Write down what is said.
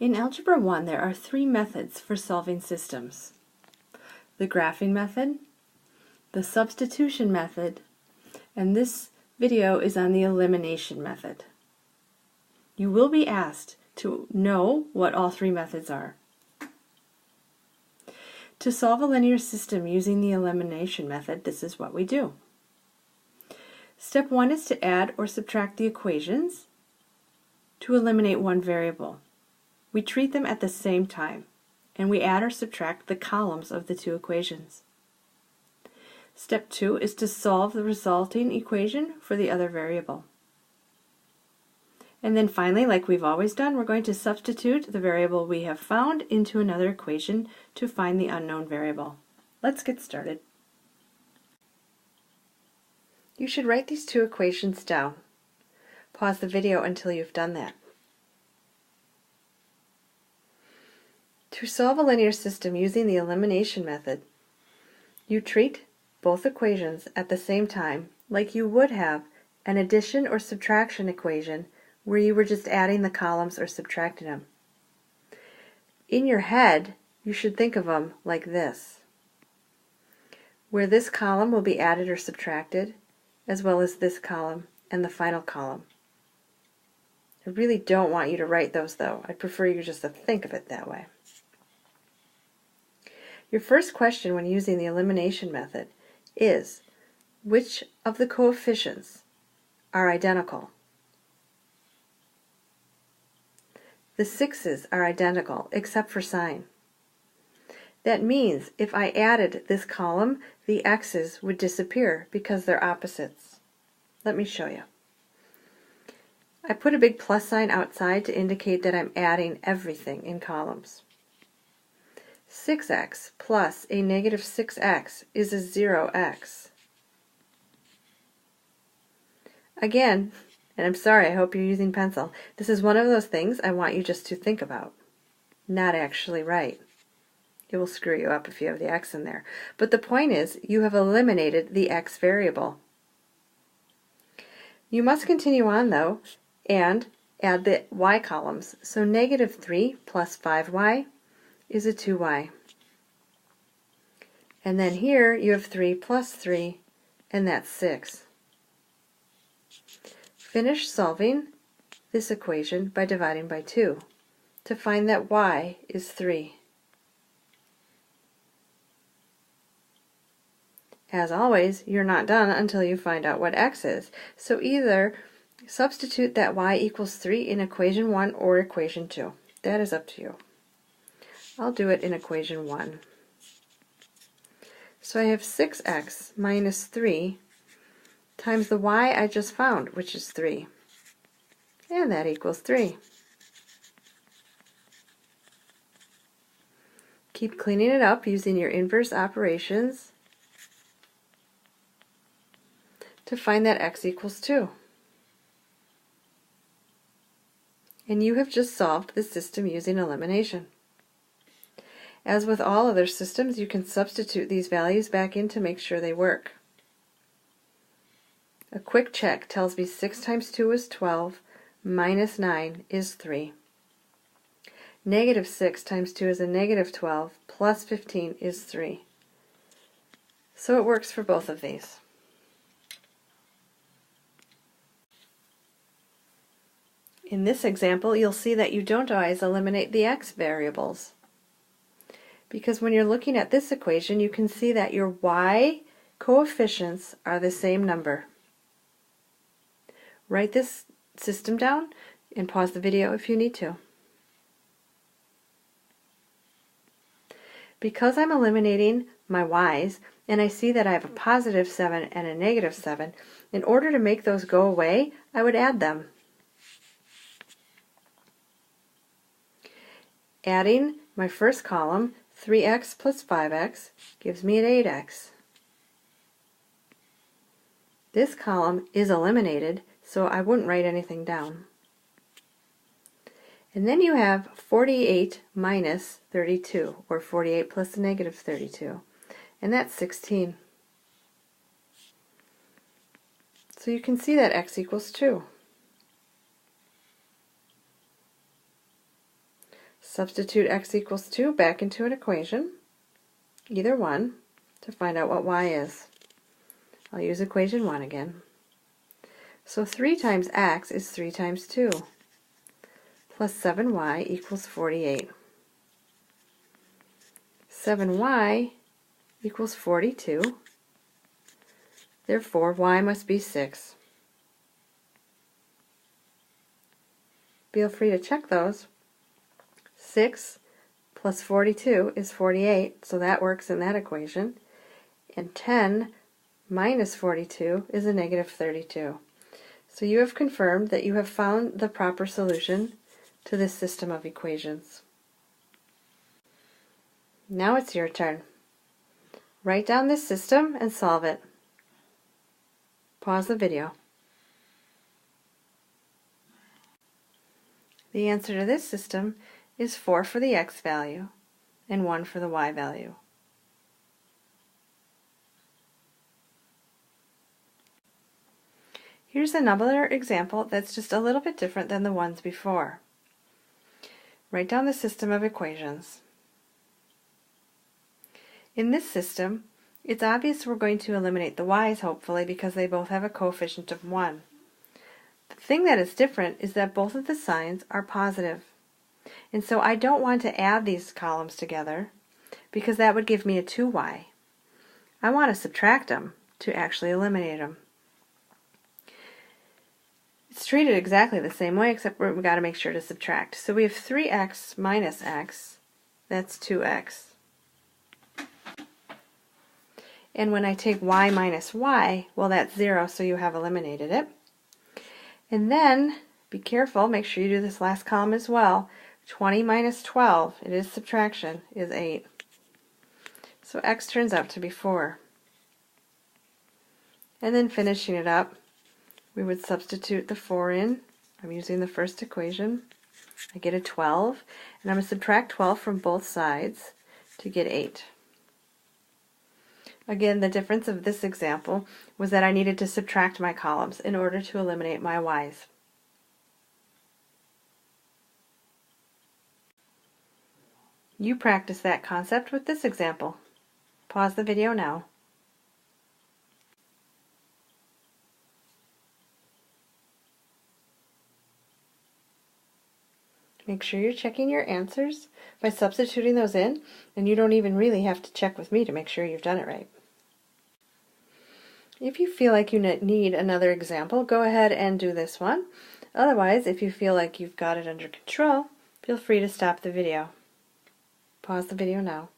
In Algebra 1, there are three methods for solving systems: the graphing method, the substitution method, and this video is on the elimination method. You will be asked to know what all three methods are. To solve a linear system using the elimination method, this is what we do. Step 1 is to add or subtract the equations to eliminate one variable. We treat them at the same time, and we add or subtract the columns of the two equations. Step 2 is to solve the resulting equation for the other variable. And then finally, like we've always done, we're going to substitute the variable we have found into another equation to find the unknown variable. Let's get started. You should write these two equations down. Pause the video until you've done that. To solve a linear system using the elimination method, you treat both equations at the same time like you would have an addition or subtraction equation where you were just adding the columns or subtracting them. In your head, you should think of them like this, where this column will be added or subtracted, as well as this column and the final column. I really don't want you to write those though. I'd prefer you just to think of it that way. Your first question when using the elimination method is, which of the coefficients are identical? The 6's are identical except for sign. That means if I added this column, the x's would disappear because they're opposites. Let me show you. I put a big plus sign outside to indicate that I'm adding everything in columns. 6x plus a negative 6x is a 0x. Again, and I'm sorry, I hope you're using pencil, this is one of those things I want you just to think about, not actually write. It will screw you up if you have the x in there. But the point is, you have eliminated the x variable. You must continue on though, and add the y columns. So negative 3 plus 5y is a 2y. And then here you have 3 plus 3, and that's 6. Finish solving this equation by dividing by 2 to find that y is 3. As always, you're not done until you find out what x is. So either substitute that y equals 3 in equation 1 or equation 2. That is up to you. I'll do it in equation 1. So I have 6x minus 3 times the y I just found, which is 3. And that equals 3. Keep cleaning it up using your inverse operations to find that x equals 2. And you have just solved the system using elimination. As with all other systems, you can substitute these values back in to make sure they work. A quick check tells me 6 times 2 is 12, minus 9 is 3. Negative 6 times 2 is a negative 12, plus 15 is 3. So it works for both of these. In this example, you'll see that you don't always eliminate the x variables. Because when you're looking at this equation, you can see that your y coefficients are the same number. Write this system down and pause the video if you need to. Because I'm eliminating my y's, and I see that I have a positive 7 and a negative 7, in order to make those go away, I would add them. Adding my first column, 3x plus 5x, gives me an 8x. This column is eliminated, so I wouldn't write anything down. And then you have 48 minus 32, or 48 plus a negative 32, and that's 16. So you can see that x equals 2. Substitute x equals 2 back into an equation, either one, to find out what y is. I'll use equation 1 again. So 3 times x is 3 times 2, plus 7y equals 48. 7y equals 42, therefore y must be 6. Feel free to check those. 6 plus 42 is 48, so that works in that equation. And 10 minus 42 is a negative 32. So you have confirmed that you have found the proper solution to this system of equations. Now it's your turn. Write down this system and solve it. Pause the video. The answer to this system is 4 for the x value and 1 for the y value. Here's another example that's just a little bit different than the ones before. Write down the system of equations. In this system, it's obvious we're going to eliminate the y's, hopefully, because they both have a coefficient of 1. The thing that is different is that both of the signs are positive. And so I don't want to add these columns together because that would give me a 2y. I want to subtract them to actually eliminate them. It's treated exactly the same way, except we've got to make sure to subtract. So we have 3x minus x, that's 2x. And when I take y minus y, well, that's 0, so you have eliminated it. And then, be careful, make sure you do this last column as well. 20 minus 12, it is subtraction, is 8. So x turns out to be 4. And then finishing it up, we would substitute the 4 in. I'm using the first equation. I get a 12, and I'm going to subtract 12 from both sides to get 8. Again, the difference of this example was that I needed to subtract my columns in order to eliminate my y's. You practice that concept with this example. Pause the video now. Make sure you're checking your answers by substituting those in, and you don't even really have to check with me to make sure you've done it right. If you feel like you need another example, go ahead and do this one. Otherwise, if you feel like you've got it under control, feel free to stop the video. Pause the video now.